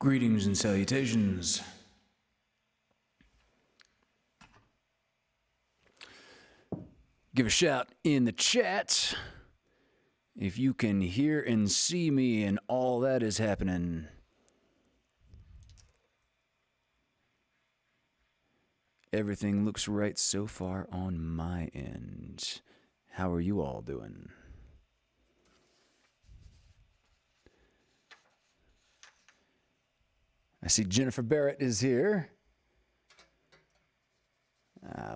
Greetings and salutations. Give a shout in the chat if you can hear and see me and all that is happening. Everything looks right so far on my end. How are you all doing? I see Jennifer Barrett is here.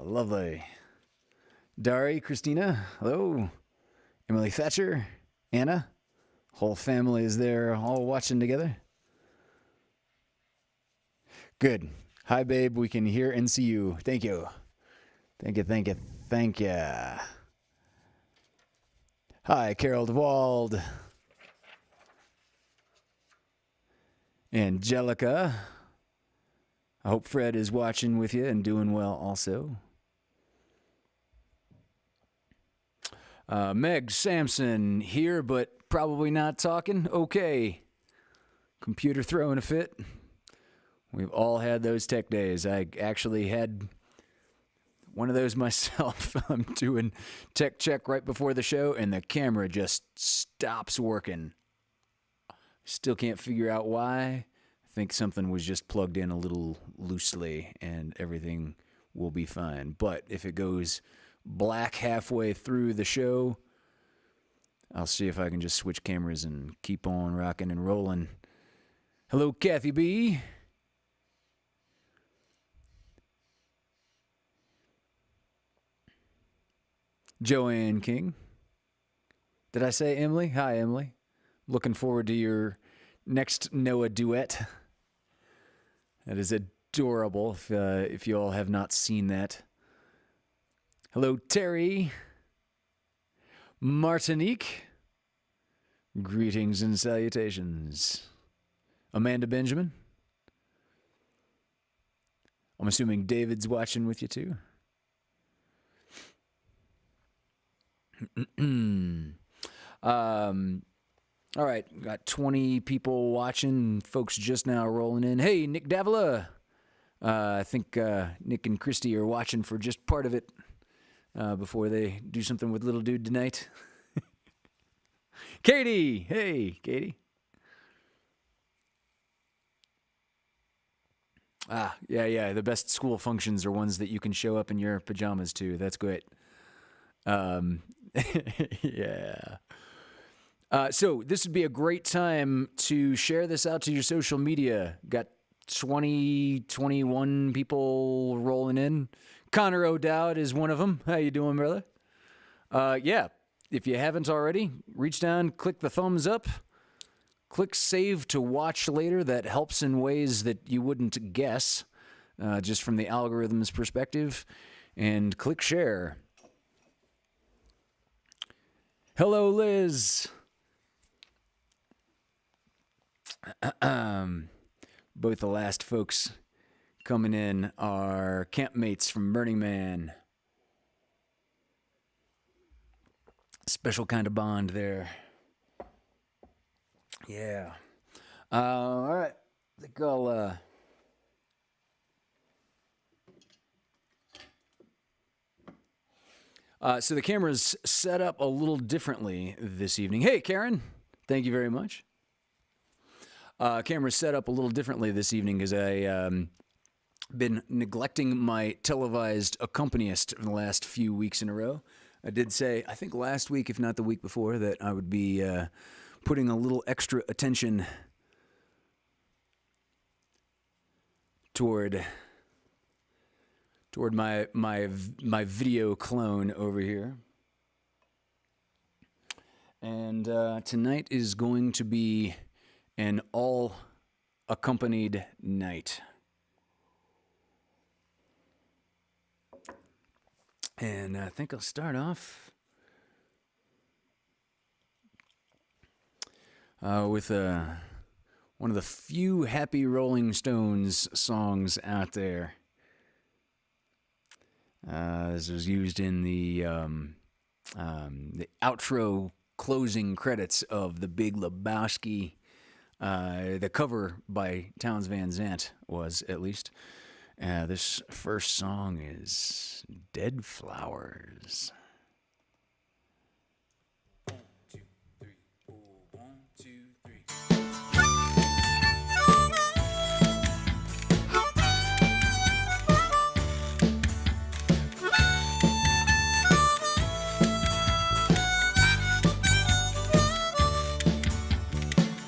Lovely. Dari, Christina, hello. Emily Thatcher, Anna. Whole family is there all watching together. Good. Hi, babe. We can hear and see you. Thank you. Thank you, thank you, thank you. Hi, Carol DeWald. Angelica. I hope Fred is watching with you and doing well also. Meg Sampson here, but probably not talking. Okay. Computer throwing a fit. We've all had those tech days. I actually had one of those myself. I'm doing tech check right before the show, and the camera just stops working. Still can't figure out why. I think something was just plugged in a little loosely, and everything will be fine. But if it goes black halfway through the show, I'll see if I can just switch cameras and keep on rocking and rolling. Hello, Kathy B. Joanne King. Did I say Emily? Hi, Emily. Looking forward to your next Noah duet. That is adorable if you all have not seen that. Hello, Terry. Martinique. Greetings and salutations. Amanda Benjamin. I'm assuming David's watching with you too. All right, got 20 people watching, folks just now rolling in. Hey, Nick Davila. I think Nick and Christy are watching for just part of it before they do something with little dude tonight. Katie. Hey, Katie. Yeah. The best school functions are ones that you can show up in your pajamas to. That's great. Yeah. So this would be a great time to share this out to your social media. Got 21 people rolling in. Connor O'Dowd is one of them. How you doing, brother? Yeah, if you haven't already, reach down, click the thumbs up, click save to watch later. That helps in ways that you wouldn't guess, just from the algorithm's perspective. And click share. Hello, Liz. Both the last folks coming in are campmates from Burning Man. Special kind of bond there. Yeah. All right. I think I'll... So the camera's set up a little differently this evening. Hey, Karen. Thank you very much. Camera's set up a little differently this evening because I been neglecting my televised accompanist for the last few weeks in a row. I did say, I think last week, if not the week before, that I would be putting a little extra attention toward my video clone over here. And tonight is going to be an all-accompanied night. And I think I'll start off with one of the few Happy Rolling Stones songs out there. This was used in the outro closing credits of The Big Lebowski. The cover by Townes Van Zandt was, at least. This first song is Dead Flowers. 1, 2, 3, 4, 1, 2, 3.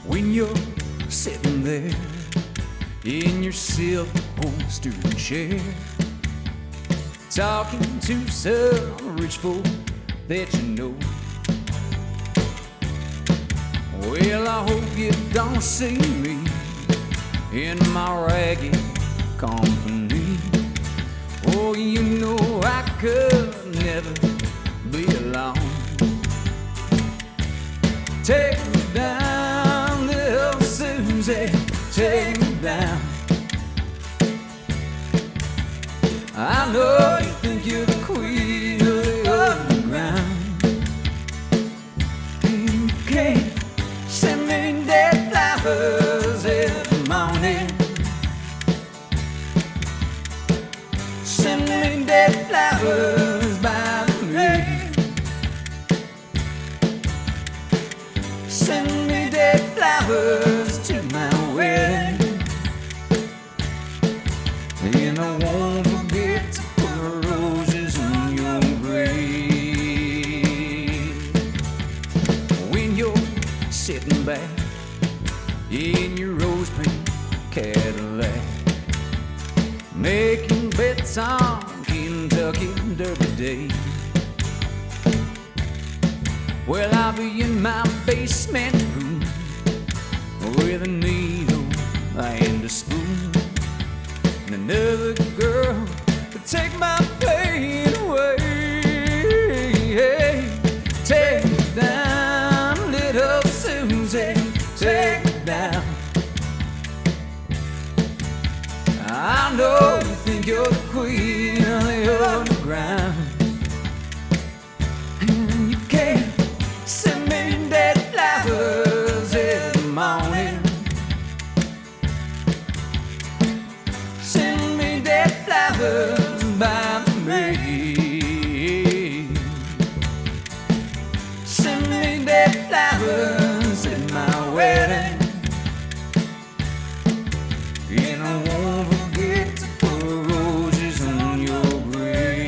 When you're sitting there in your silver-holstered chair, talking to some rich folk that you know, well, I hope you don't see me in my ragged company. Oh, you know I could never be alone. Take me down, little Susie, take me down. I know you think you're the queen of the underground, and you can't send me dead flowers every morning. Send me dead flowers by me. Send me dead flowers to my wedding, and I won't forget to put roses on your grave. When you're sitting back in your rose pink Cadillac, making bets on Kentucky Derby Day, well, I'll be in my basement room with a needle and a spoon, and another girl to take my pain away. Take me down, little Susie, take me down. I know you think you're the queen of the underground, and you can't send me dead flowers every morning. Send me dead flowers by me. Send me dead flowers at my wedding, and I won't forget to put roses on your grave.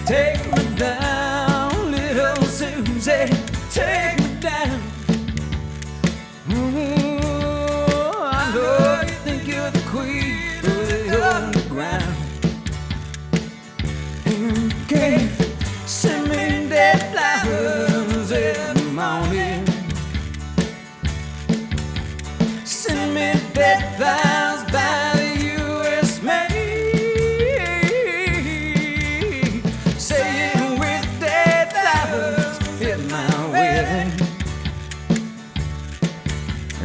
Take me down, little Susie, take me down. Ooh, I know you think you're the queen of the underground, and you can't send me dead flowers every morning. Send me dead flowers by the U.S. mail.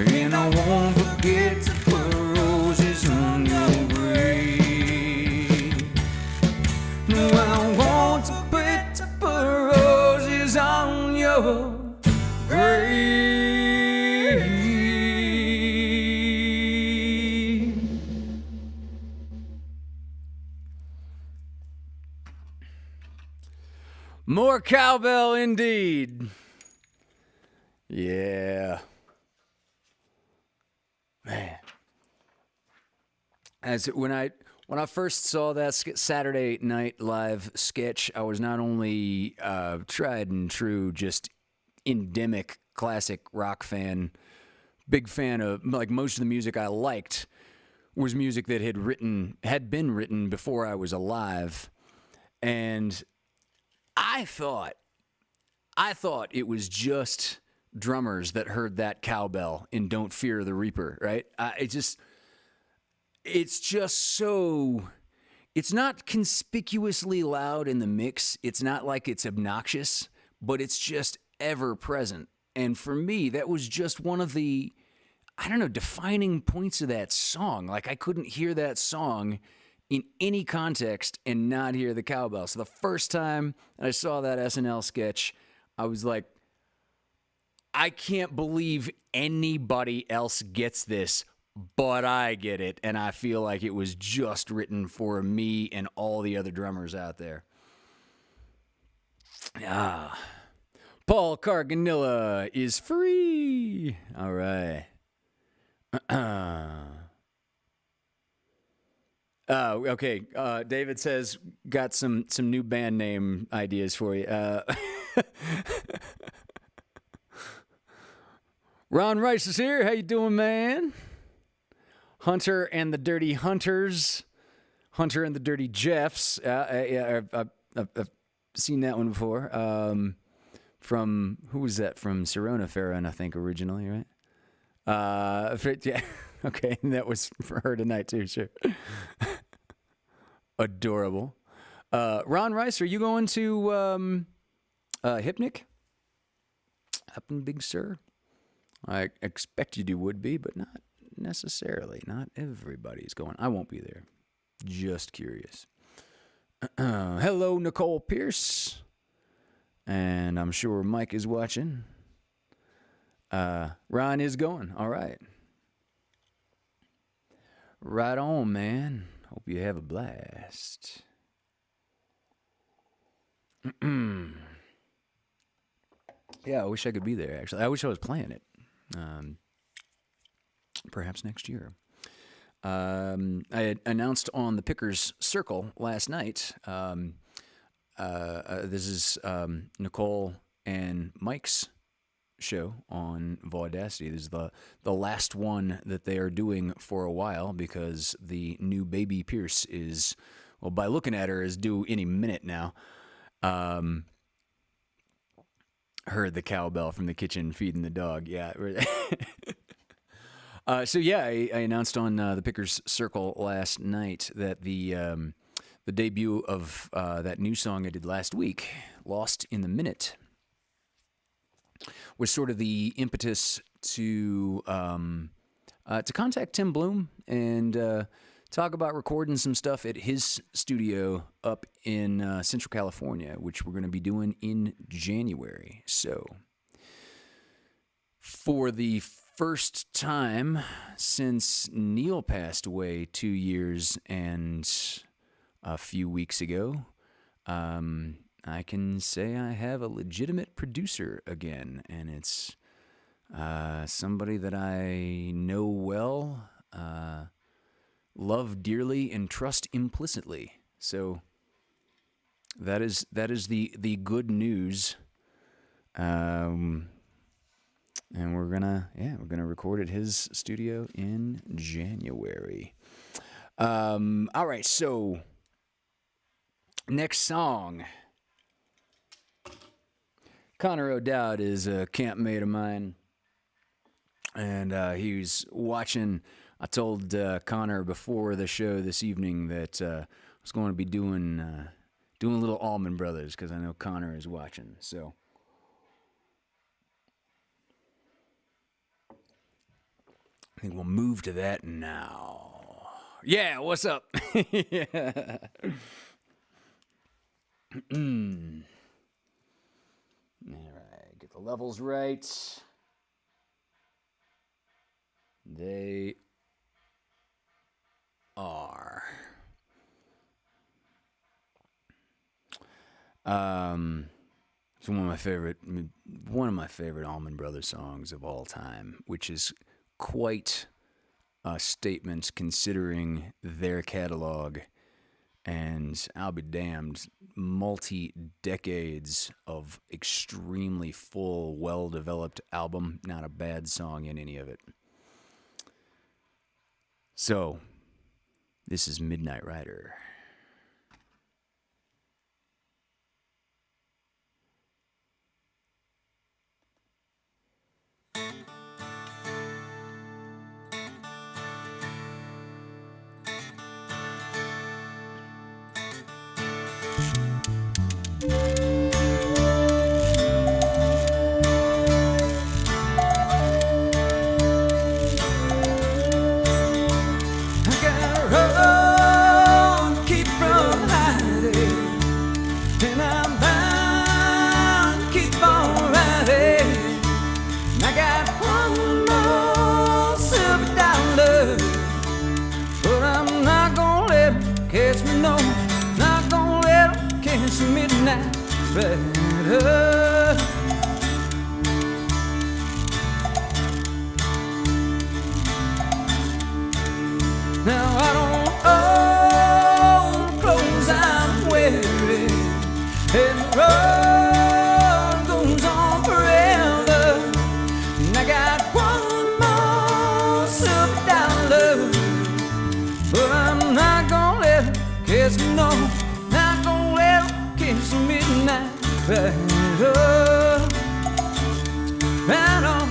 And I won't forget to put roses on your grave. No, I want to put roses on your grave. More cowbell indeed. Yeah. Man. As when I first saw that Saturday Night Live sketch, I was not only tried and true, just endemic classic rock fan, big fan of, like, most of the music I liked was music that had been written before I was alive, and I thought it was just drummers that heard that cowbell in Don't Fear the Reaper, right? It's just so, it's not conspicuously loud in the mix. It's not like it's obnoxious, but it's just ever present. And for me, that was just one of the, I don't know, defining points of that song. Like, I couldn't hear that song in any context and not hear the cowbell. So the first time I saw that SNL sketch, I was like, I can't believe anybody else gets this, but I get it. And I feel like it was just written for me and all the other drummers out there. Paul Carganilla is free. All right. Okay. David says, got some new band name ideas for you. Ron Rice is here. How you doing, man? Hunter and the Dirty Hunters. Hunter and the Dirty Jeffs. Yeah, I've seen that one before. From, who was that? From Sirona Farron, I think, originally, right? Yeah. Okay, that was for her tonight, too, sure. Adorable. Ron Rice, are you going to Hypnic? Happen, big sir? I expect you would be, but not necessarily. Not everybody's going. I won't be there. Just curious. Hello, Nicole Pierce. And I'm sure Mike is watching. Ron is going. All right. Right on, man. Hope you have a blast. Yeah, I wish I could be there, actually. I wish I was playing it. Perhaps next year. I had announced on the Pickers Circle last night. This is Nicole and Mike's show on Vaudacity. This is the last one that they are doing for a while because the new baby Pierce is, well, by looking at her, is due any minute now. Heard the cowbell from the kitchen feeding the dog. Yeah. So yeah, I announced on the Pickers Circle last night that the debut of that new song I did last week, "Lost in the Minute," was sort of the impetus to contact Tim Bloom and talk about recording some stuff at his studio up in Central California, which we're going to be doing in January. So, for the first time since Neil passed away 2 years and a few weeks ago, I can say I have a legitimate producer again, and it's somebody that I know well, love dearly, and trust implicitly. So that is the good news. And we're gonna record at his studio in January. All right, so next song. Connor O'Dowd is a campmate of mine, and he was watching. I told Connor before the show this evening that I was going to be doing a little Allman Brothers because I know Connor is watching. So I think we'll move to that now. Yeah, what's up? Yeah. All right, get the levels right. They are. It's one of my favorite Allman Brothers songs of all time, which is quite a statement considering their catalog. And I'll be damned, multi-decades of extremely full, well-developed album. Not a bad song in any of it. So, this is Midnight Rider. I got one more silver dollar, but I'm not gonna let him catch me, no. Not gonna let him catch me midnight rider. Now I don't own the clothes I'm wearing, and the road goes on forever. And I got one more silver dollar, but I'm not gonna let him catch me, no. Not gonna let him catch me midnight rider. Right on.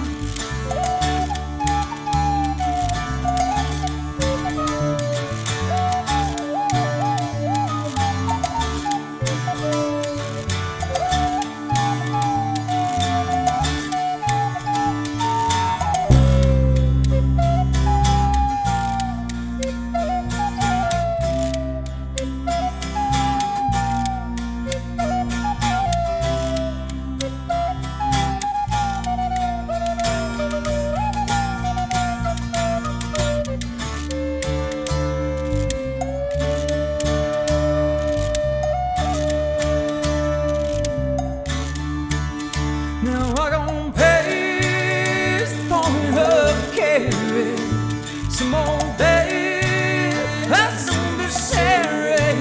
Some old days, that's some be sharing.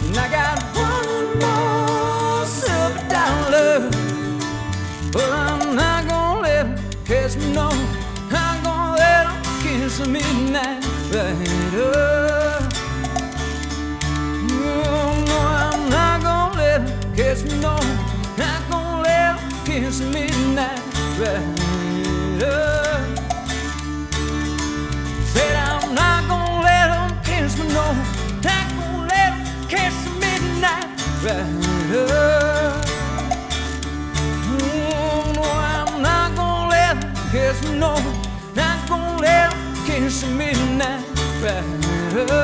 And I got one more silver dollar, but I'm not gonna let him catch me, no. I'm gonna let him catch me midnight rider. Oh, no, I'm not gonna let him catch me, no. Not gonna let him catch me midnight rider. Said I'm not gonna let him catch me, no. Not gonna let him catch me midnight rider. Oh, no, I'm not gonna let him catch me, no. Not gonna let him catch me midnight rider.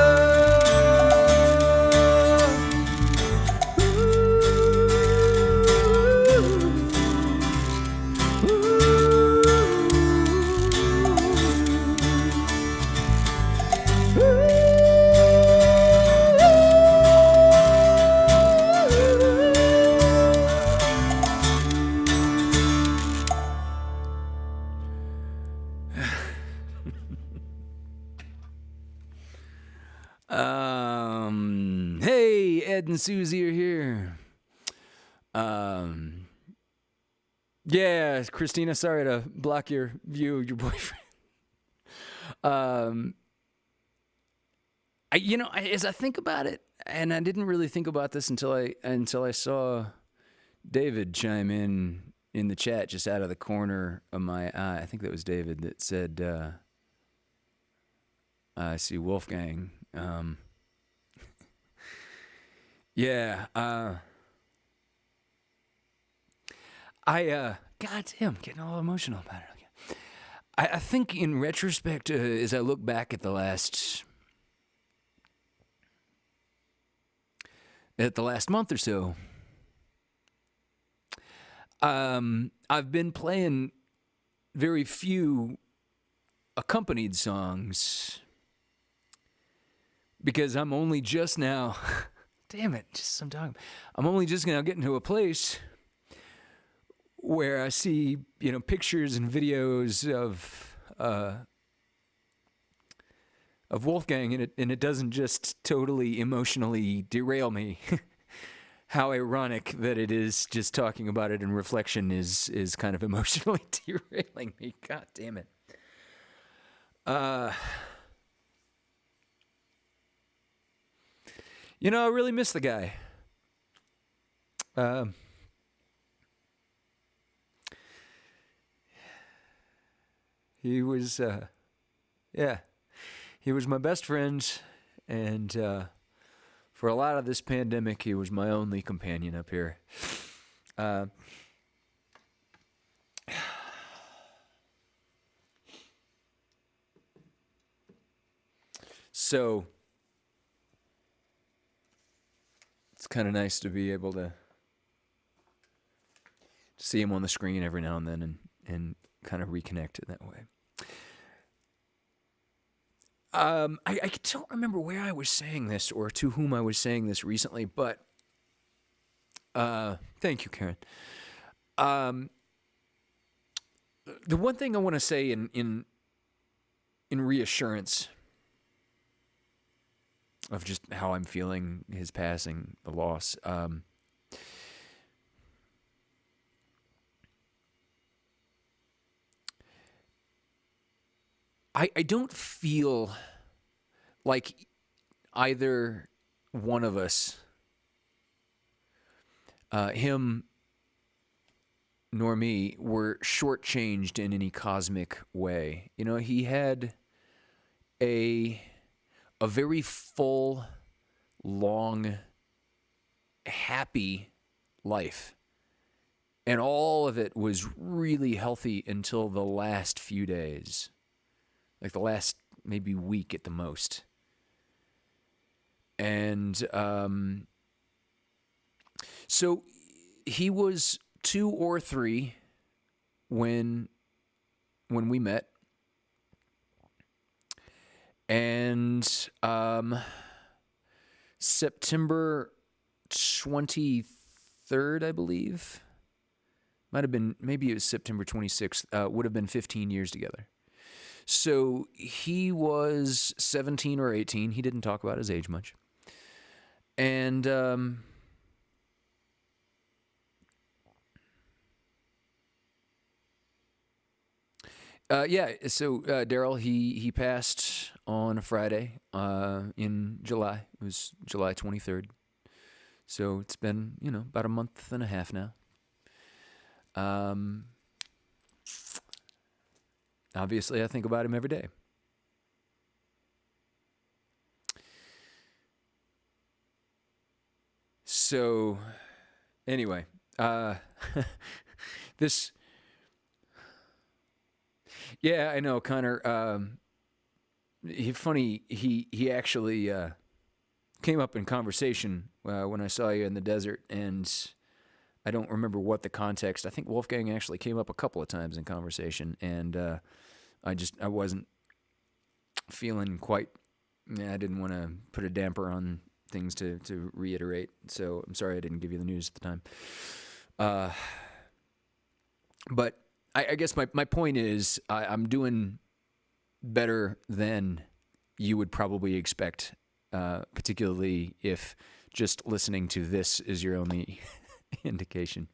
Hey, Ed and Susie are here. Yeah, Christina, sorry to block your view of your boyfriend. As I think about it, and I didn't really think about this until I saw David chime in the chat just out of the corner of my eye. I think that was David that said, I see Wolfgang. Goddamn, getting all emotional about it again. I think in retrospect, as I look back at the last month or so, I've been playing very few accompanied songs because I'm only just now, damn it, I'm only just now getting to a place where I see, pictures and videos of Wolfgang, and it doesn't just totally emotionally derail me. How ironic that it is just talking about it in reflection is kind of emotionally derailing me. God damn it. I really miss the guy. He was, he was my best friend, and for a lot of this pandemic, he was my only companion up here. So it's kind of nice to be able to see him on the screen every now and then, and kind of reconnect in that way. I don't remember where I was saying this or to whom I was saying this recently, but thank you, Karen. The one thing I want to say in reassurance of just how I'm feeling his passing, the loss. I don't feel like either one of us, him nor me, were shortchanged in any cosmic way. You know, he had a very full, long, happy life. And all of it was really healthy until the last few days. Like the last maybe week at the most. And so he was 2 or 3 when we met. And September 23rd, I believe. Might have been, maybe it was September 26th, would have been 15 years together. So he was 17 or 18. He didn't talk about his age much. And so Daryl, he passed on a Friday in July. It was July 23rd. So it's been, about a month and a half now. Obviously, I think about him every day. So, anyway, this... Yeah, I know, Connor. He actually came up in conversation when I saw you in the desert, and I don't remember what the context. I think Wolfgang actually came up a couple of times in conversation, and I wasn't feeling quite. I didn't want to put a damper on things to reiterate, so I'm sorry I didn't give you the news at the time. But I guess my point is I'm doing better than you would probably expect, particularly if just listening to this is your only indication.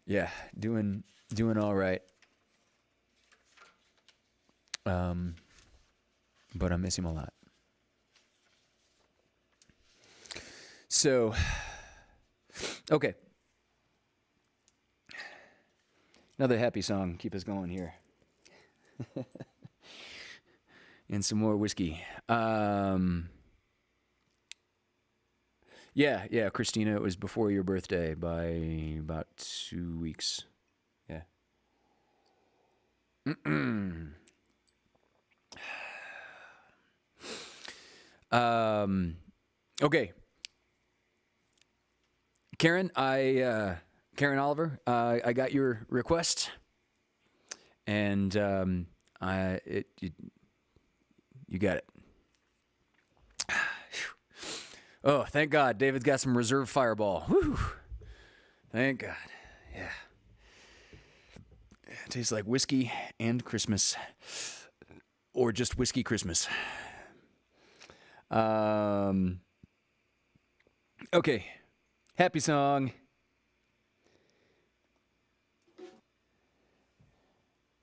Yeah, doing all right. But I miss him a lot. So, okay. Another happy song. Keep us going here. And some more whiskey. Yeah, Christina, it was before your birthday by about 2 weeks. Yeah. Okay. Karen, Karen Oliver, I got your request, and you got it. Oh, thank God, David's got some reserve Fireball. Whew. Thank God. Yeah. It tastes like whiskey and Christmas, or just whiskey Christmas. Okay. Happy song.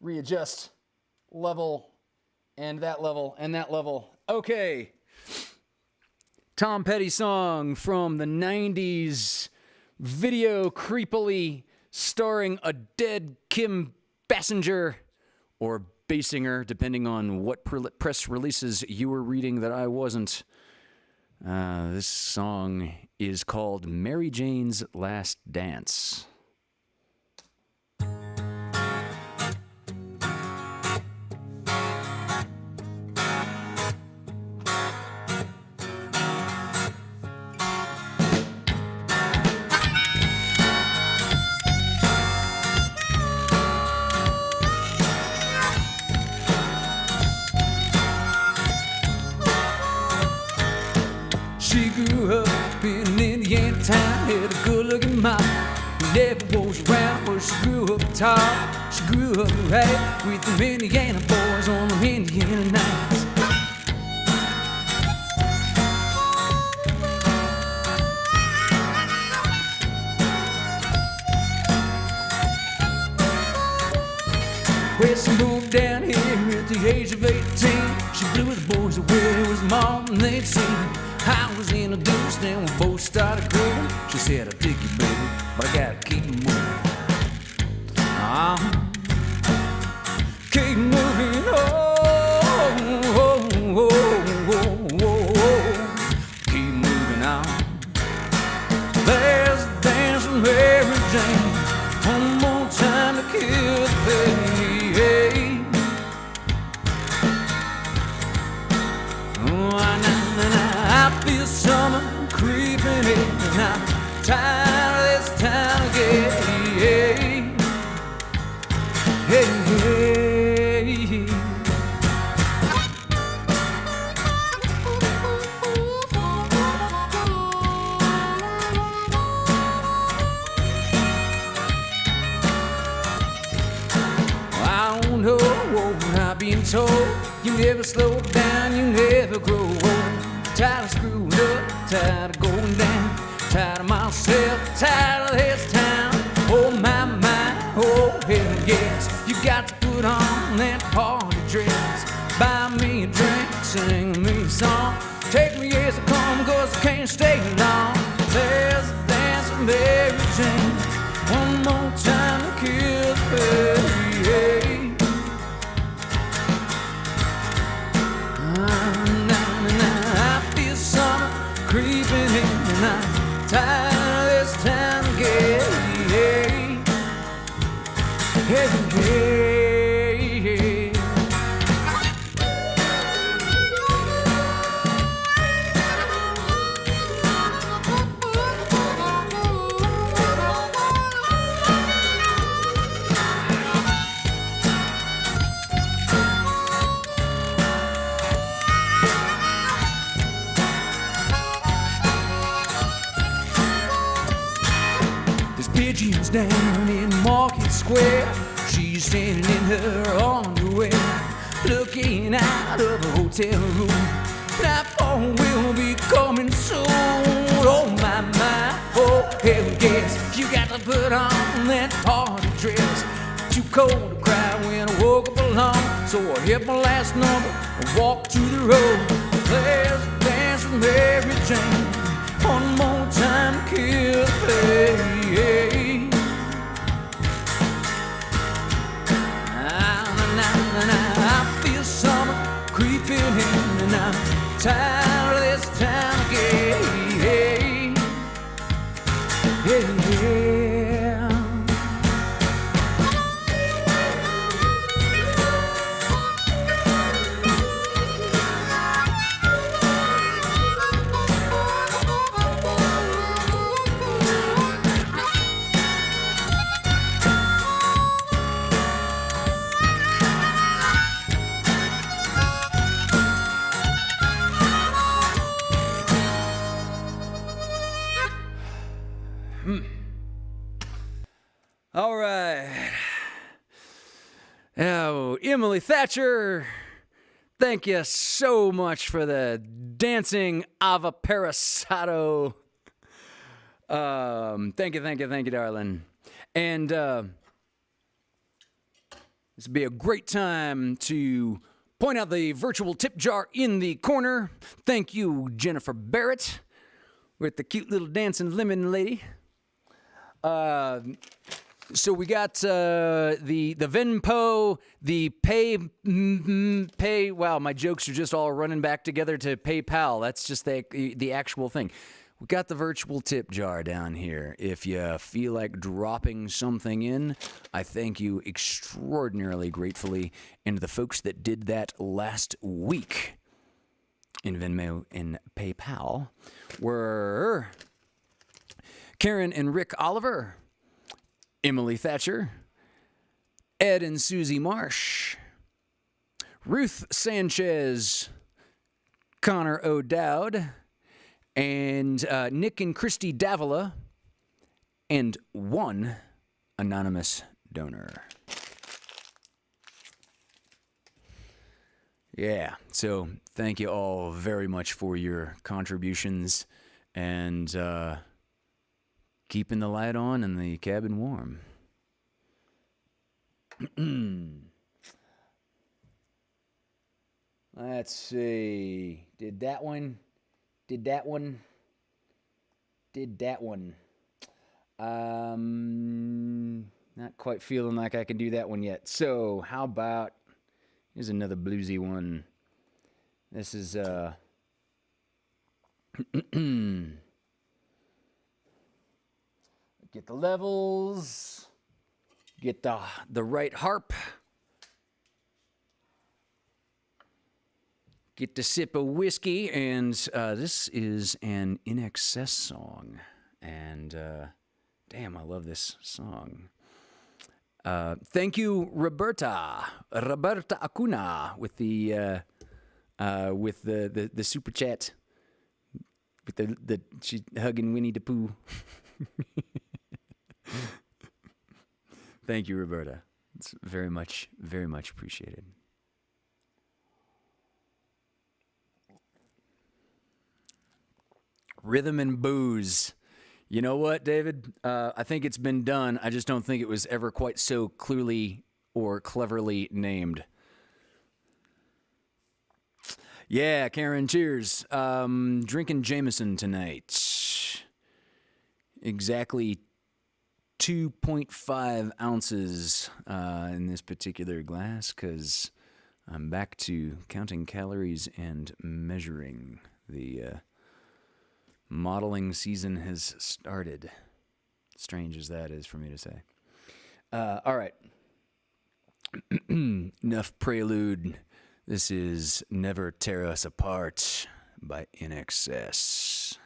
Readjust. Level. And that level. And that level. Okay. Tom Petty song from the 90s. Video creepily starring a dead Kim Basinger. Or Basinger, depending on what press releases you were reading that I wasn't. This song is called Mary Jane's Last Dance. Look at mama, who never was around, but she grew up tall. She grew up right with the Indiana boys on the Indiana nights. Well, she moved down here at the age of 18. She blew with the boys away, it was more than they'd seen. I was introduced and we both started grooving. She said, I'll dig you, baby, but I gotta keep moving. Keep moving, keep moving on. There's a dance with Mary Jane, one more time to kill the pain. I feel summer creeping in, and I'm tired of this town again. Hey, hey. I don't know what I've been told. You never slow down, you never grow old. Tired of screwing up, tired of going down, tired of myself, tired of this town. Oh my, oh hell yes. You got to put on that party dress, buy me a drink, sing me a song. Take me as I come, cause I can't stay long. There's a dance with Mary Jane, one more time to kill the pain. Creeping in and I'm tired of this town again. Hey, hey. Pigeons down in Market Square. She's standing in her underwear, looking out of a hotel room. Nightfall will be coming soon. Oh my, oh hell yes. You got to put on that party dress. Too cold to cry when I woke up alone, so I hit my last number and walked to the road. There's a dance with Mary Jane, one more time to kill the pain. I feel summer creeping in and I'm tired of this town again. Yeah. All right. Oh, Emily Thatcher, thank you so much for the dancing Ava Parasato. Thank you, darling. And this would be a great time to point out the virtual tip jar in the corner. Thank you, Jennifer Barrett, with the cute little dancing lemon lady. So we got the Venmo, the pay. Wow, my jokes are just all running back together to PayPal. That's just the actual thing. We got the virtual tip jar down here. If you feel like dropping something in, I thank you extraordinarily gratefully. And the folks that did that last week in Venmo and PayPal were Karen and Rick Oliver, Emily Thatcher, Ed and Susie Marsh, Ruth Sanchez, Connor O'Dowd, and Nick and Christy Davila, and 1 anonymous donor. Yeah, so thank you all very much for your contributions and keeping the light on and the cabin warm. Let's see. Did that one? Not quite feeling like I can do that one yet. So how about, here's another bluesy one. This is get the levels, get the right harp, get the sip of whiskey, and this is an In Excess song. And damn, I love this song. Thank you, Roberta Acuna, with the super chat, with the she's hugging Winnie the Pooh. Thank you, Roberta. It's very much appreciated. Rhythm and booze. You know what, David? I think it's been done. I just don't think it was ever quite so clearly or cleverly named. Yeah, Karen, cheers. Drinking Jameson tonight. Exactly 2.5 ounces in this particular glass, because I'm back to counting calories and measuring. The modeling season has started. Strange as that is for me to say. All right. Enough prelude. This is Never Tear Us Apart by In Excess.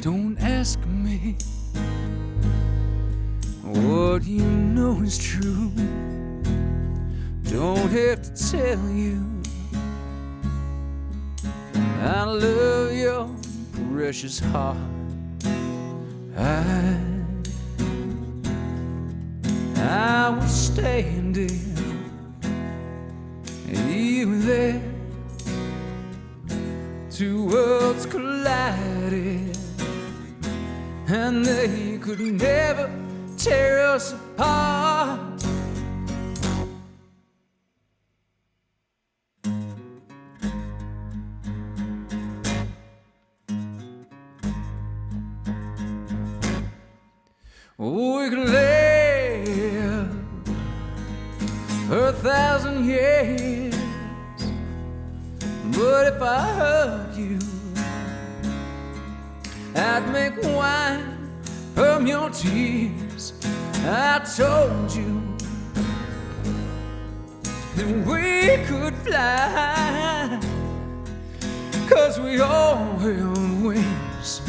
Don't ask me what you know is true. Don't have to tell you I love your precious heart. I was standing, you were there. Two worlds collided, and they could never tear us apart. We could live for 1,000 years, but if I hurt you, I'd make wine from your tears. I told you that we could fly, 'cause we all have wings,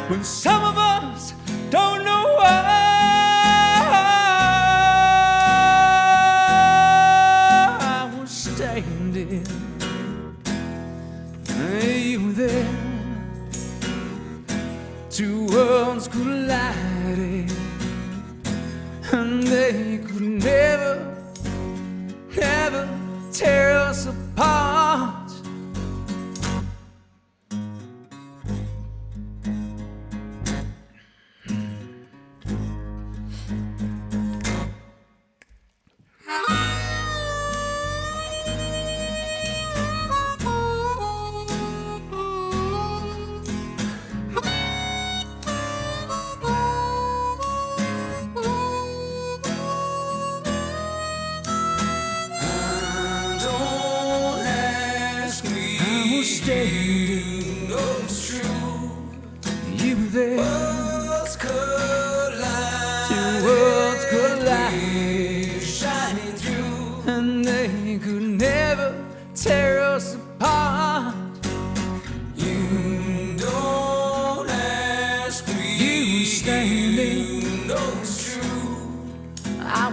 but some of us don't know why. I was standing, you were there. Two worlds collided, and they could never, never tear us apart. Tear us apart. You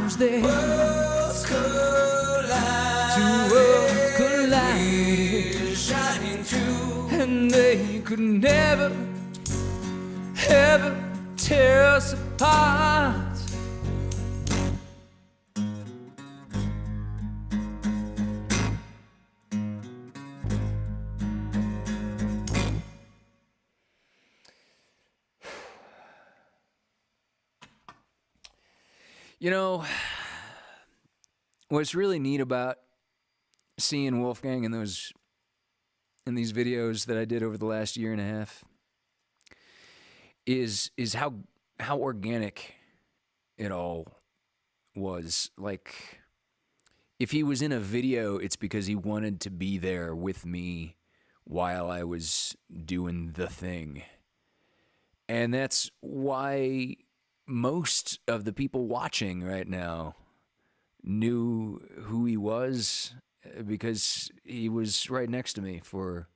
times they Worlds collide, two worlds collide, shining through, and they could never, ever tear us apart. You know, what's really neat about seeing Wolfgang in these videos that I did over the last year and a half is how organic it all was. Like, if he was in a video, it's because he wanted to be there with me while I was doing the thing. And that's why most of the people watching right now knew who he was, because he was right next to me for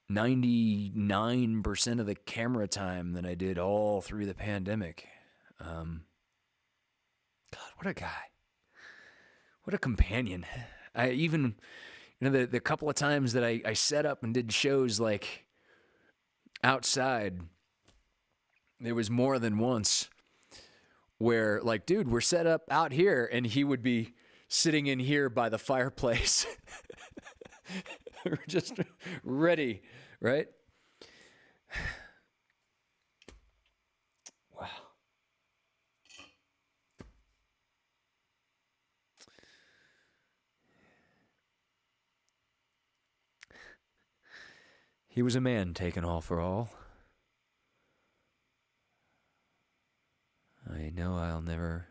99% of the camera time that I did all through the pandemic. God, what a guy. What a companion. I even, the couple of times that I set up and did shows like outside, there was more than once where, like, dude, we're set up out here, and he would be sitting in here by the fireplace. We're just ready, right? Wow. He was a man taken all for all. I know I'll never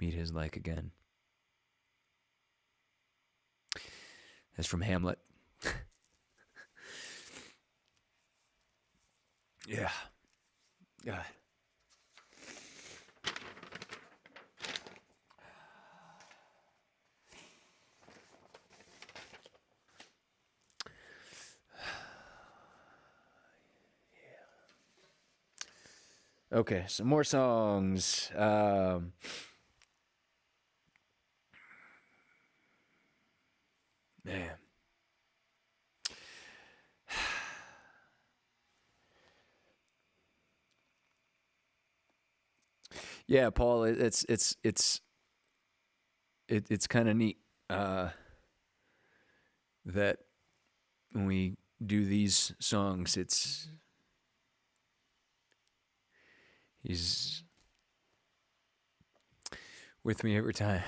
meet his like again. That's from Hamlet. Yeah. God. Okay, some more songs. Man. Yeah, Paul, it's kind of neat that when we do these songs, he's with me every time.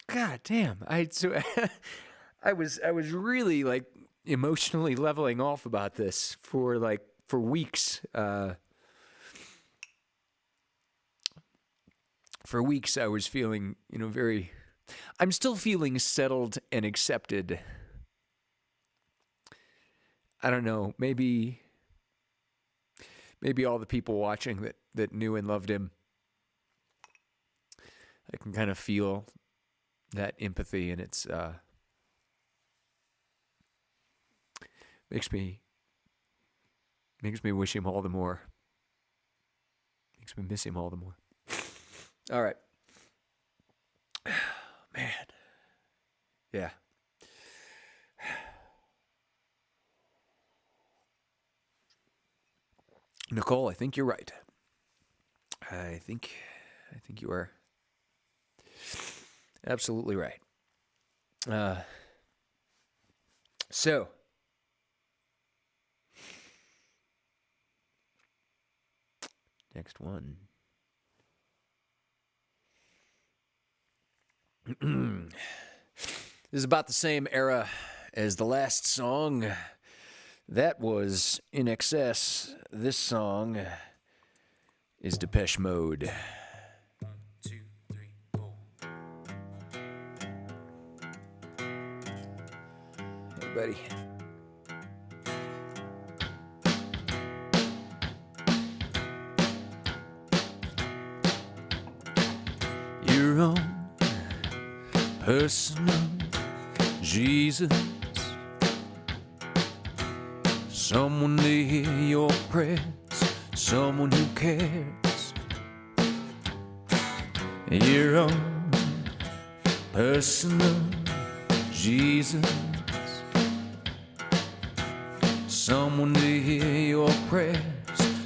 God damn! I was really like emotionally leveling off about this for weeks. For weeks, I was feeling, very. I'm still feeling settled and accepted. I don't know. Maybe all the people watching that knew and loved him, I can kind of feel that empathy, and it's makes me wish him all the more. Makes me miss him all the more. All right. Man. Yeah. Nicole, I think you're right. I think you are absolutely right. So next one. This is about the same era as the last song. That was In Excess. This song is Depeche Mode. 1, 2, 3, 4. Hey, buddy. Your own personal Jesus, someone to hear your prayers someone who cares, your own personal Jesus, someone to hear your prayers,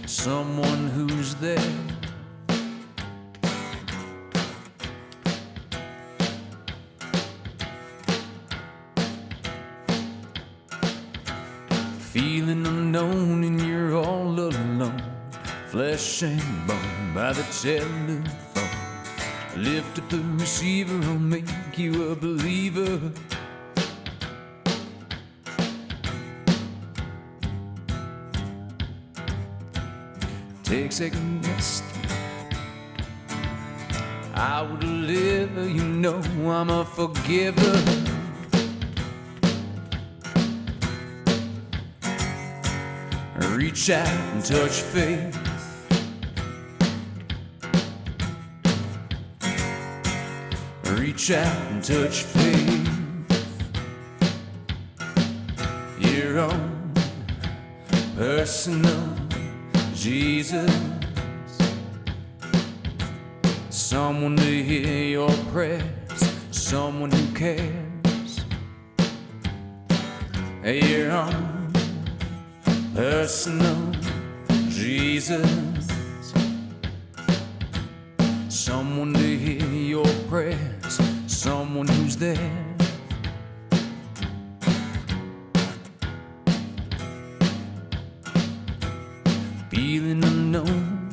someone who's there. Feeling unknown and you're all alone, flesh and bone by the telephone. Lift up the receiver, I'll make you a believer. Take second best. I will deliver, you know I'm a forgiver. Reach out and touch faith. Reach out and touch faith. Your own personal Jesus, someone to hear your prayers, someone who cares. Your own personal Jesus, someone to hear your prayers, someone who's there. Feeling unknown,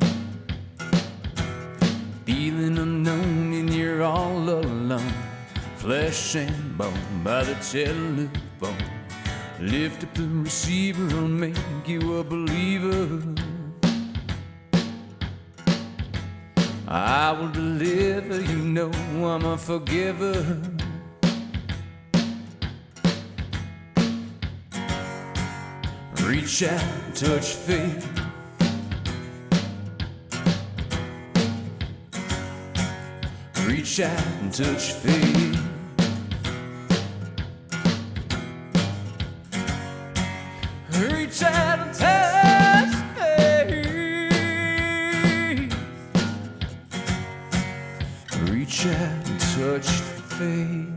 and you're all alone, flesh and bone by the telephone. Lift up the receiver, I'll make you a believer. I will deliver, you know I'm a forgiver. Reach out, touch faith. Reach out and touch faith. Reach out and touch faith. Reach out and touch faith.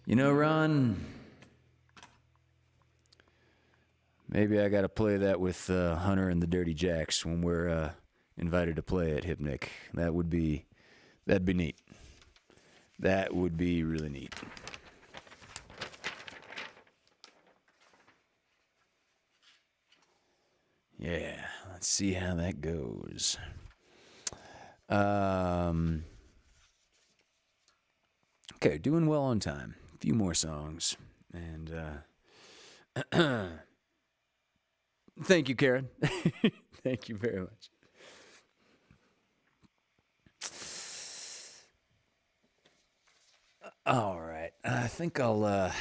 You know, Ron, maybe I got to play that with Hunter and the Dirty Jacks when we're invited to play at Hypnic. That'd be neat. That would be really neat. Yeah, let's see how that goes. Okay, doing well on time. A few more songs. And thank you, Karen. Thank you very much. All right. I think I'll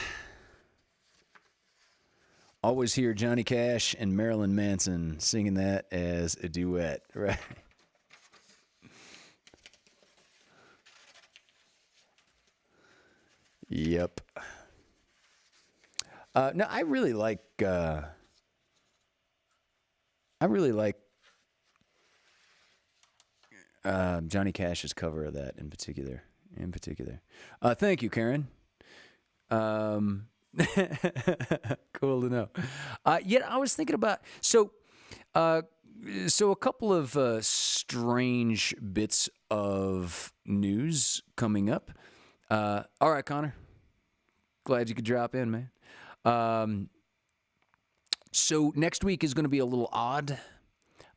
always hear Johnny Cash and Marilyn Manson singing that as a duet, right? Yep. No, I really like Johnny Cash's cover of that in particular. Thank you, Karen. Cool to know. Yet I was thinking about so a couple of strange bits of news coming up. All right, Connor. Glad you could drop in, man. So next week is going to be a little odd.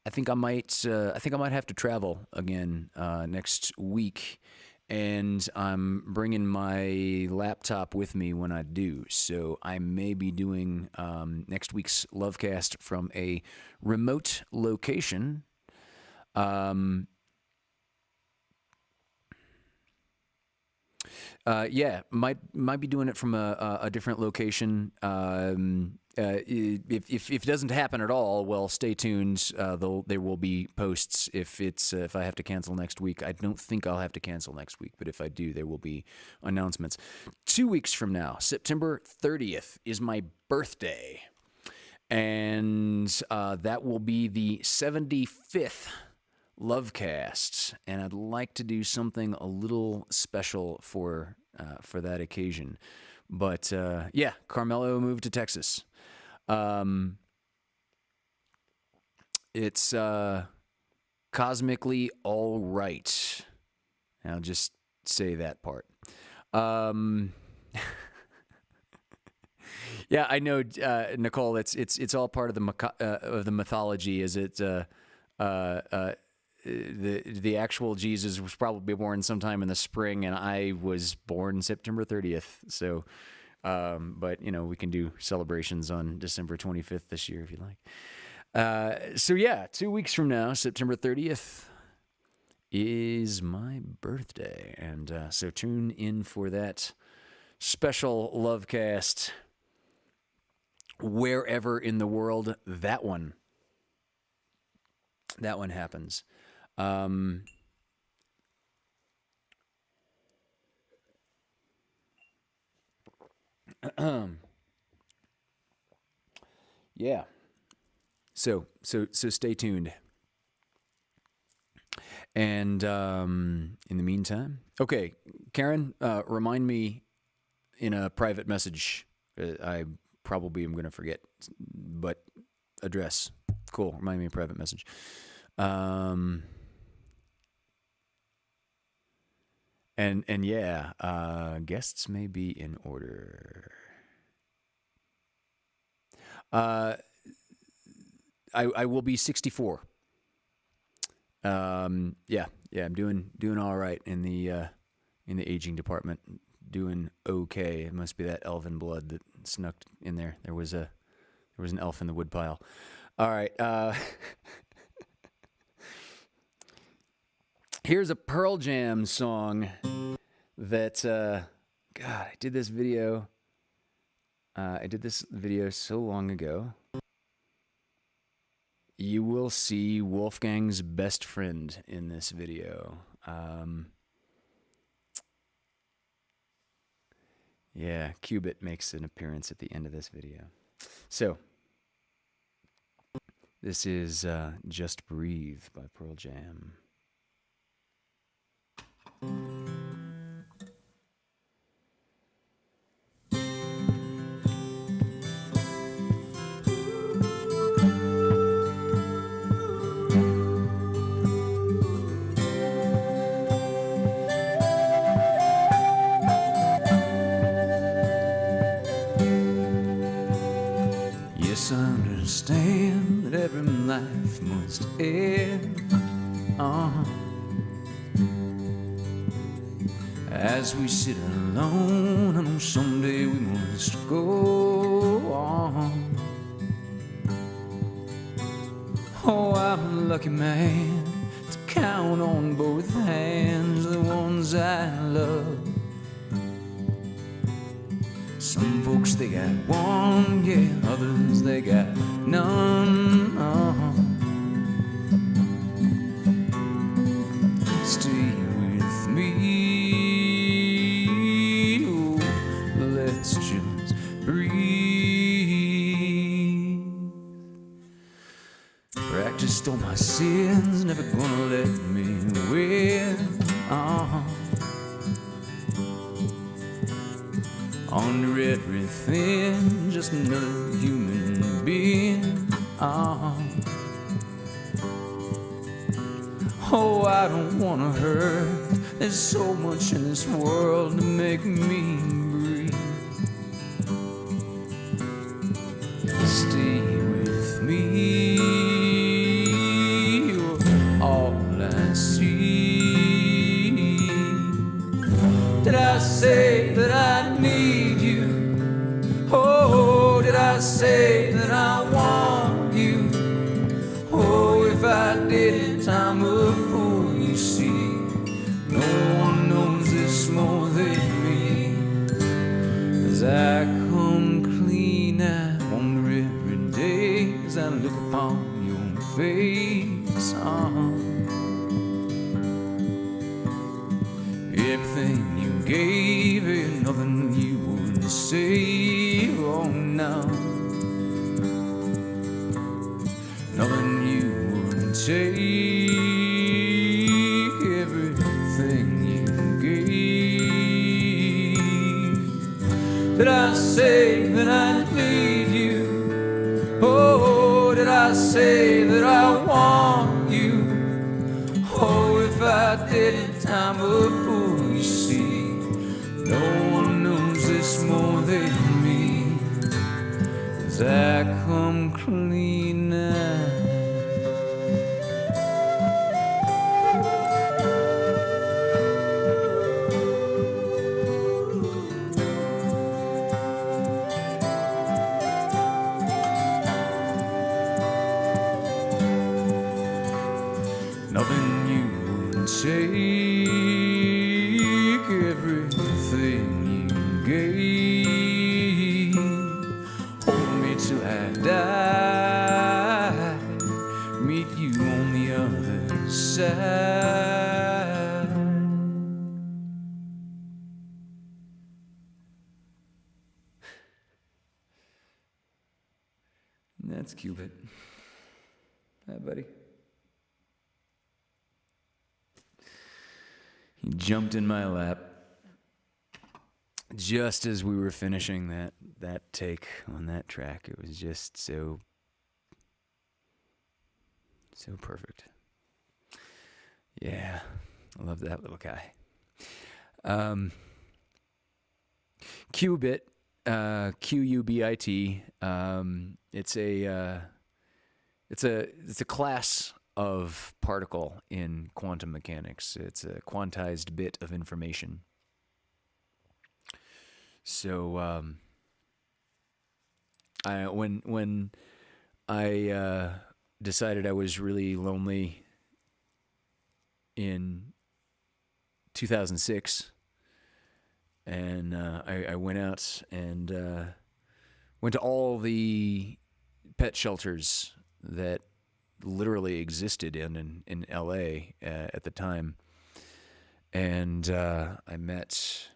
I think I might have to travel again next week, and I'm bringing my laptop with me when I do. So I may be doing next week's LoveCast from a remote location. Yeah, might be doing it from a different location. if it doesn't happen at all, well, stay tuned. There will be posts if I have to cancel next week. I don't think I'll have to cancel next week, but if I do, there will be announcements. 2 weeks from now, September 30th, is my birthday. And that will be the 75th LoveCast, and I'd like to do something a little special for that occasion. But yeah, Carmelo moved to Texas. It's cosmically all right. I'll just say that part. Yeah, I know, Nicole. It's all part of the mythology. Is it the actual Jesus was probably born sometime in the spring, and I was born September 30th. So, but we can do celebrations on December 25th this year if you like. So yeah, 2 weeks from now, September 30th is my birthday, and so tune in for that special LoveCast. Wherever in the world that one happens. Yeah. So stay tuned. And in the meantime, okay, Karen, remind me in a private message. I probably am going to forget, but address. Cool. Remind me in a private message. And yeah, guests may be in order. I will be 64. Yeah, I'm doing all right in the aging department. Doing okay. It must be that elven blood that snuck in there. There was an elf in the woodpile. All right. Here's a Pearl Jam song that God, I did this video so long ago. You will see Wolfgang's best friend in this video. Yeah, Cubit makes an appearance at the end of this video. So, this is Just Breathe by Pearl Jam. Yes, I understand that every life must end. As we sit alone, I know someday we must go on. Oh, I'm a lucky man to count on both hands the ones I love. Some folks, they got one, yeah, others, they got none. Stay with me, oh, let's just breathe. Practiced all my sins, never gonna let me win. Under everything, just another human being. Oh, I don't wanna hurt. There's so much in this world to make me breathe. Stay with me, you're all I see. Did I say that I need you? Oh, did I say that I want you? Oh, if I didn't, I'm a fool, you see. No one knows this more than me. As I come clean, I wonder look upon your face. Everything you gave and nothing you wouldn't say. Oh, no, nothing you wouldn't take. Everything you gave. Did I say that I need you? Oh, did I say that I want you? Oh, if I didn't, I'm a fool, you see. No one knows this more than me, 'cause I come clean now. Nothing you wouldn't take, everything you gave. Hold me till I die, meet you on the other side. That's Cupid. Hi, buddy. He jumped in my lap just as we were finishing that take on that track. It was just so perfect. Yeah, I love that little guy. Qubit, Qubit. It's a class of particle in quantum mechanics. It's a quantized bit of information. So when I decided I was really lonely in 2006, and I went out and went to all the pet shelters that literally existed in LA at the time, and I met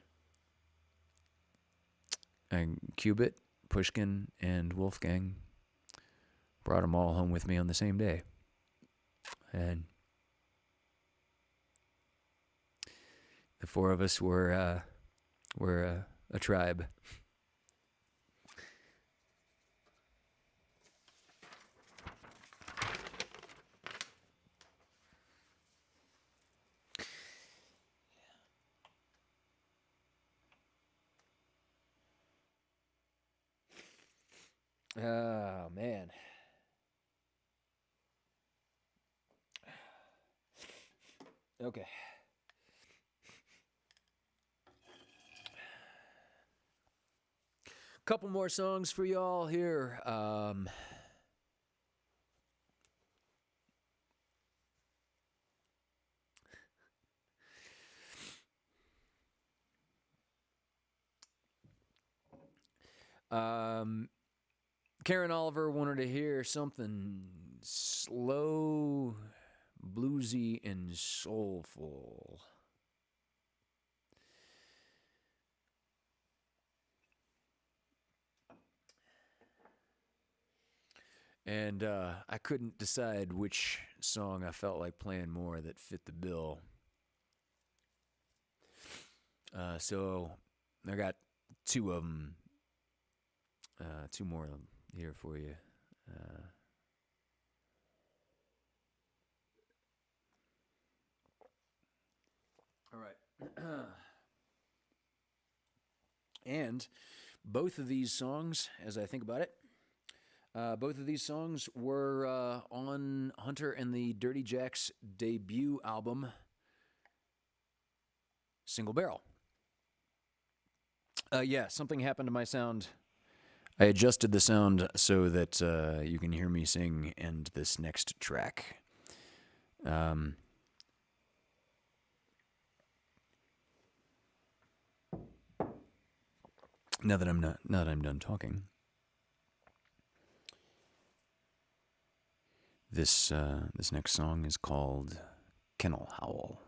Qubit, Pushkin, and Wolfgang. Brought them all home with me on the same day, and the four of us were a tribe. Oh, man. Okay. Couple more songs for y'all here. Karen Oliver wanted to hear something slow, bluesy, and soulful. And I couldn't decide which song I felt like playing more that fit the bill. So I got two of them, two more of them here for you. All right. And both of these songs, as I think about it, both of these songs were on Hunter and the Dirty Jacks' debut album, Single Barrel. Yeah, something happened to my sound. I adjusted the sound so that you can hear me sing and this next track. Now that I'm done talking. This next song is called Kennel Howl.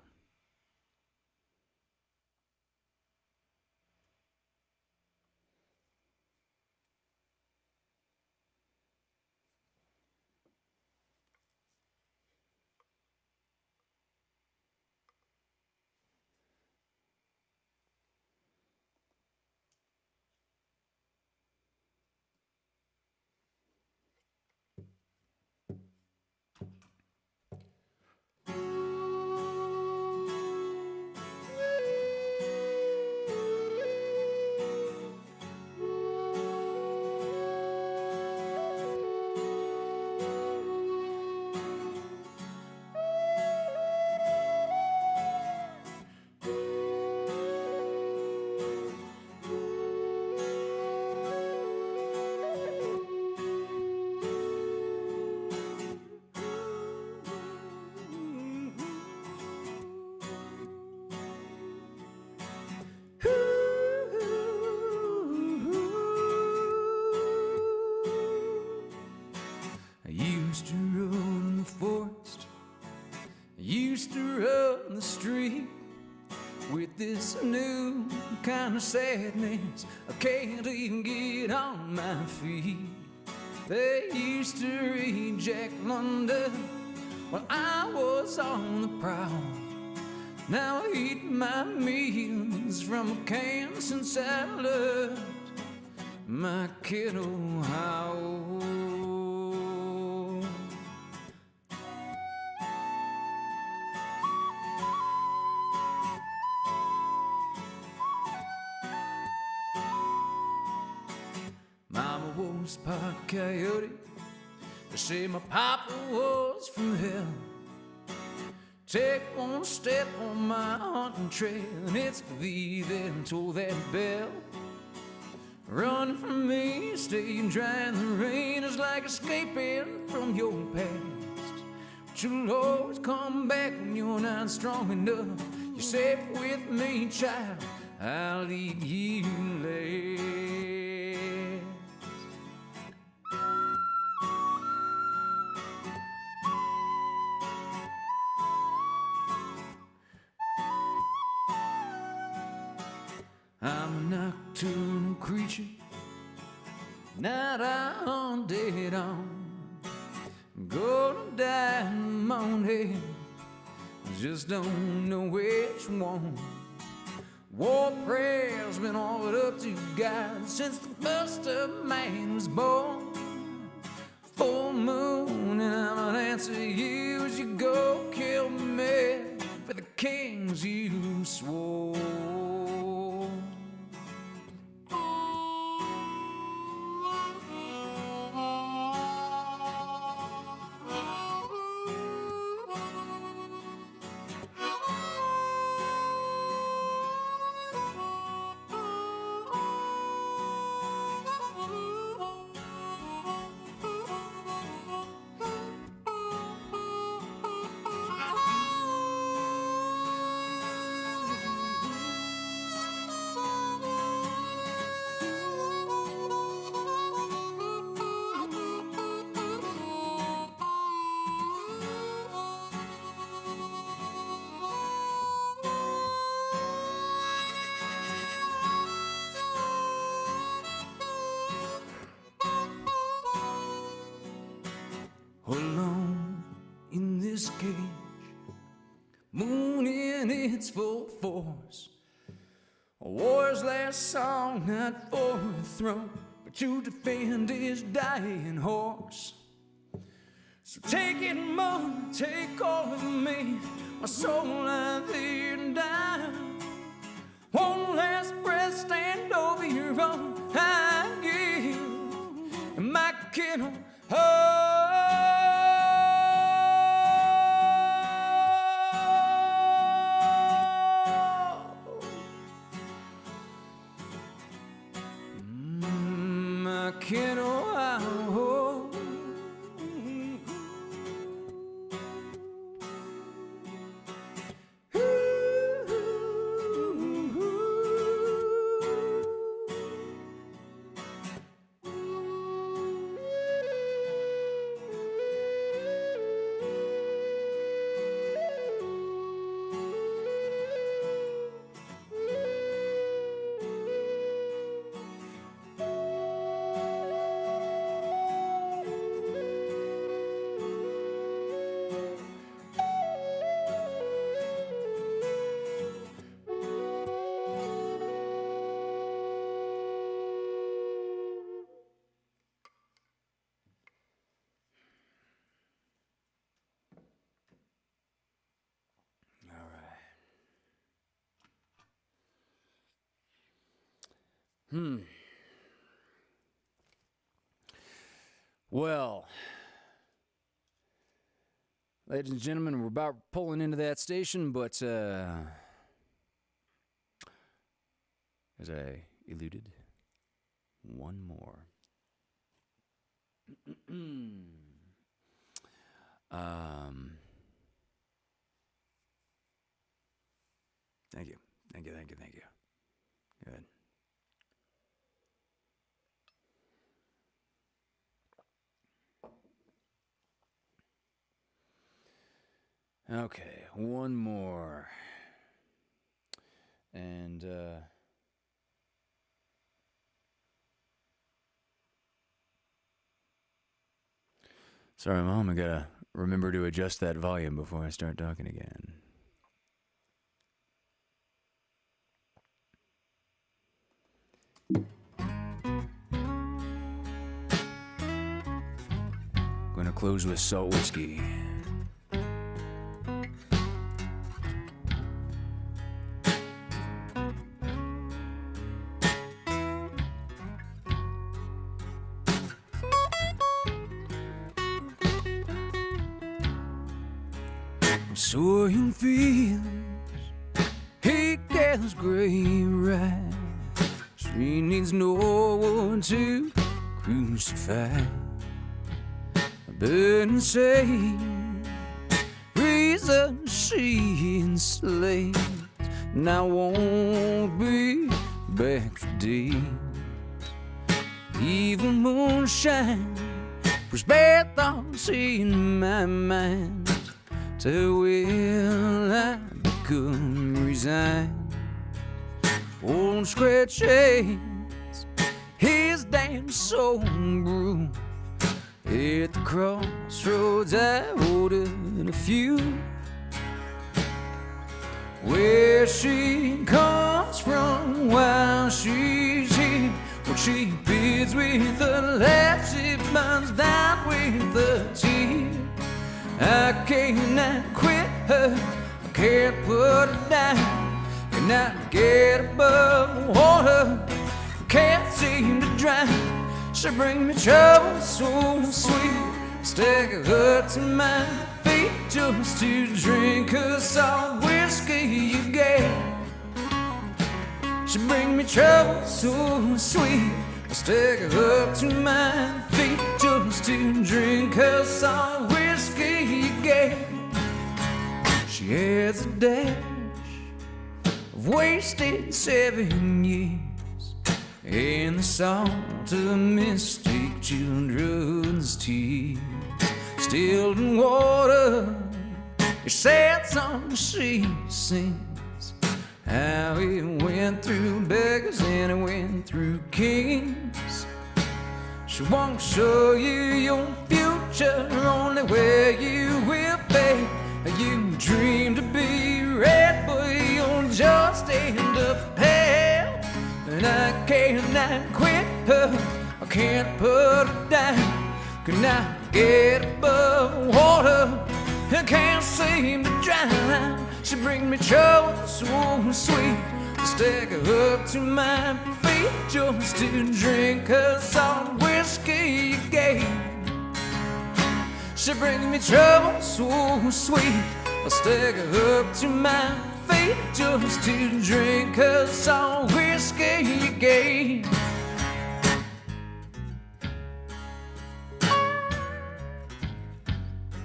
I used to run the forest, I used to run the street with this new kind of sadness. I can't even get on my feet. They used to read Jack London while I was on the prowl. Now I eat my meals from a can since I loved my kennel howl. Mama was part coyote. They say my papa was from hell. Take one step on my hunting trail, and it's for thee that toll that bell. Run from me, staying dry in the rain is like escaping from your past. But you'll always come back when you're not strong enough. You're safe with me, child, I'll lead you last. I'm a nocturnal creature, night I hunt dead on. Gonna die in the morning, just don't know which one. War prayer's been offered up to God since the first of man was born. Full moon and I'm gonna answer you as you go kill me for the kings you swore. Alone in this cage, moon in its full force. A war's last song, not for the throne, but to defend his dying horse. So take it, Mom, take all of me, my soul I lay and die. One last breath, stand over your own, I give my kennel home. Kennel howl. Well, ladies and gentlemen, we're about pulling into that station, but as I alluded, one more. Thank you. Good. Okay, one more. And, sorry, Mom, I gotta remember to adjust that volume before I start talking again. Gonna close with salt whiskey. Soaring fields, he gathers gray rice. She needs no one to crucify. A burden saved, reason she enslaves. And I won't be back for days. Evil moonshine puts bad thoughts in my mind. So will I become resigned? Won't scratch hands, his damn soul brew. At the crossroads I ordered a few. Where she comes from while she's here, what she bids with a laugh, she burns down with a tear. I cannot quit her, I can't put her down. Cannot get above water, can't seem to drown. She brings me trouble so sweet, stick her to my feet just to drink her salt whiskey you gave. She brings me trouble so sweet, stick her up to my feet just to drink her salt whiskey you gave. She has a dash of wasted 7 years and the salt of mystic children's tears. Stilled in water, your sad song she sings. How it went through beggars and it went through kings. She won't show you your future, only where you will be. You dream to be red, but you'll just end up pale. And I cannot quit her, I can't put her down. Cannot get above water, I can't seem to drown. She brings me trouble so sweet, stick her up to my feet just to drink her salt whiskey you gave. She brings me trouble so sweet, I stick her up to my feet just to drink her salt whiskey you gave.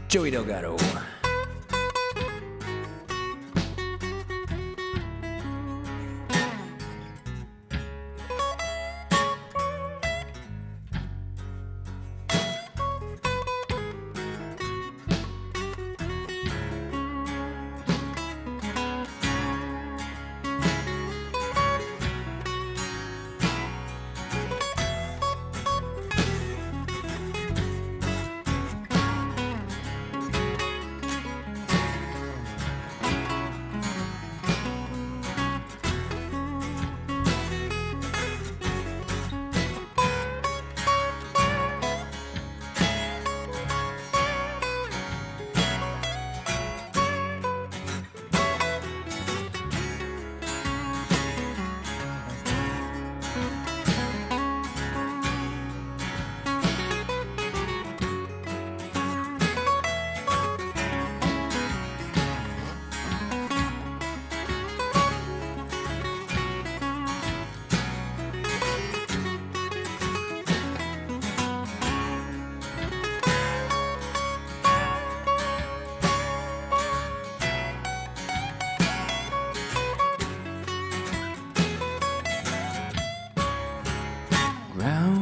Joey Delgado.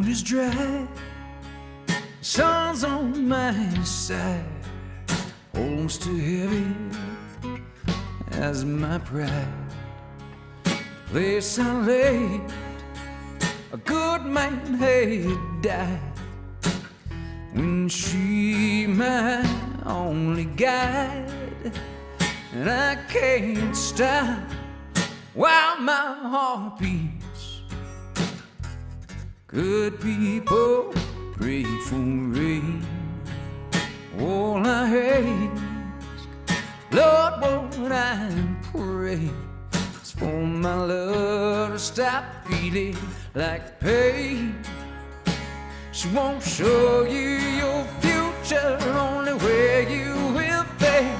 is dry, sun's on my side, almost too heavy as my pride. Place I laid, a good man had died. When she my only guide, and I can't stop while my heart beats. Good people pray for rain. All I ask, Lord, what I pray is for my love to stop feeling like pain. She won't show you your future, only where you will fail.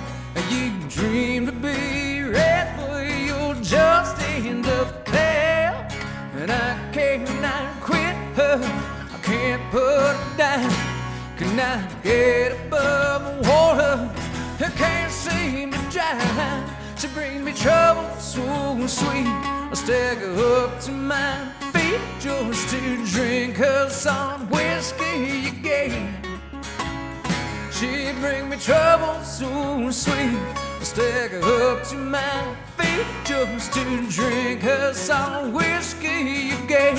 You dream to be red, but you'll just end up pale. And I cannot quit her, I can't put her down. Cannot get above the water, I can't seem to drown. She brings me trouble so sweet, I stagger up to my feet just to drink her some whiskey again. She bring me trouble so sweet, I stagger up to my feet just to drink her some whiskey again.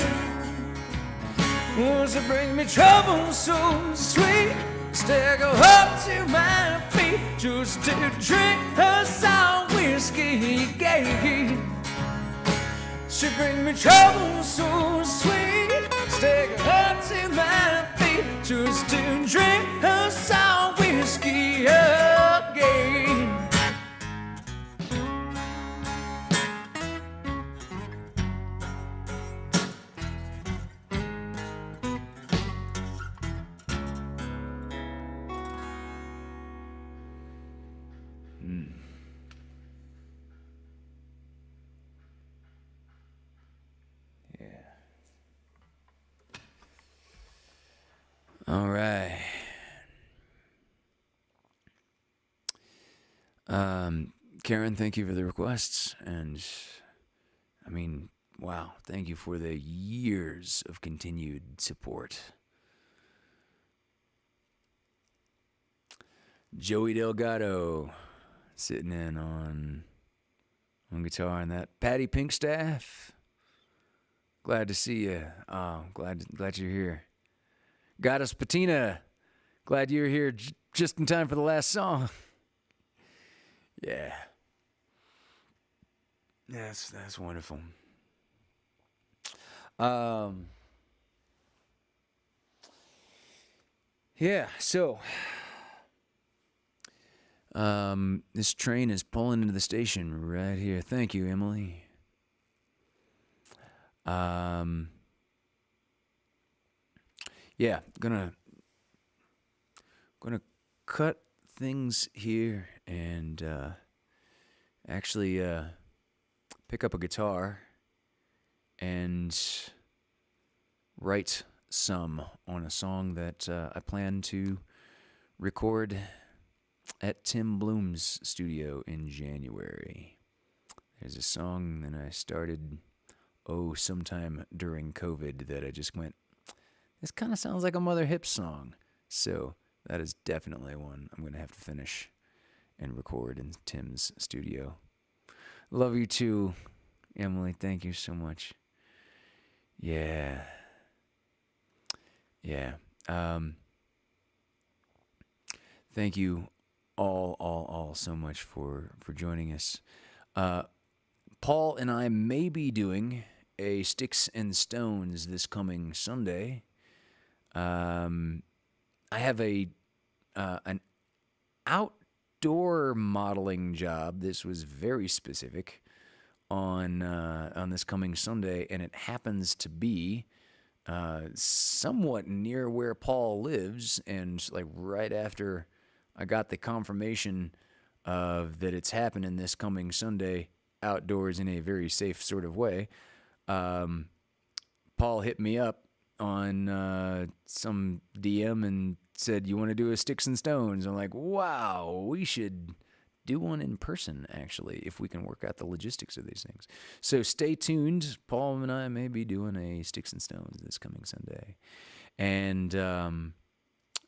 Oh, she bring me trouble so sweet, stagger up to my feet just to drink her some whiskey again. She bring me trouble so sweet, stagger up to my feet just to drink her some whiskey again. All right. Karen, thank you for the requests. And I mean, wow, thank you for the years of continued support. Joey Delgado sitting in on guitar and that. Patty Pinkstaff, glad to see you. Oh, glad you're here. Goddess Patina, glad you're here just in time for the last song. Yeah. That's wonderful. Yeah, so this train is pulling into the station right here. Thank you, Emily. Yeah, gonna cut things here and actually pick up a guitar and write some on a song that I plan to record at Tim Bloom's studio in January. There's a song that I started sometime during COVID that I just went, this kind of sounds like a Mother Hips song. So that is definitely one I'm going to have to finish and record in Tim's studio. Love you too, Emily. Thank you so much. Yeah. Thank you all so much for joining us. Paul and I may be doing a Sticks and Stones this coming Sunday. I have an outdoor modeling job. This was very specific on this coming Sunday, and it happens to be somewhat near where Paul lives, and like right after I got the confirmation of that it's happening this coming Sunday outdoors in a very safe sort of way, Paul hit me up on some DM and said, you want to do a Sticks and Stones? I'm like, wow, we should do one in person, actually, if we can work out the logistics of these things. So stay tuned. Paul and I may be doing a Sticks and Stones this coming Sunday. And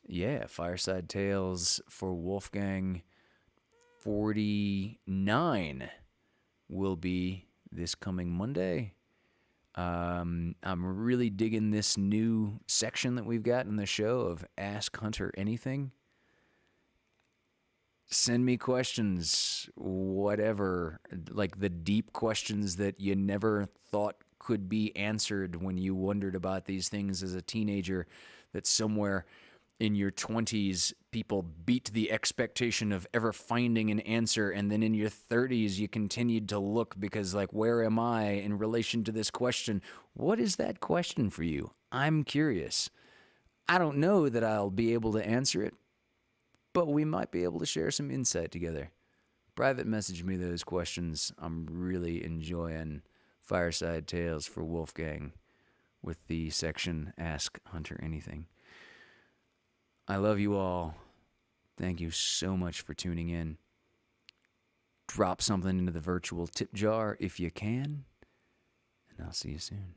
yeah, Fireside Tales for Wolfgang 49 will be this coming Monday. I'm really digging this new section that we've got in the show of Ask Hunter Anything. Send me questions, whatever, like the deep questions that you never thought could be answered when you wondered about these things as a teenager, that somewhere in your 20s, people beat the expectation of ever finding an answer, and then in your 30s, you continued to look because, like, where am I in relation to this question? What is that question for you? I'm curious. I don't know that I'll be able to answer it, but we might be able to share some insight together. Private message me those questions. I'm really enjoying Fireside Tales for Wolfgang with the section Ask Hunter Anything. I love you all. Thank you so much for tuning in. Drop something into the virtual tip jar if you can, and I'll see you soon.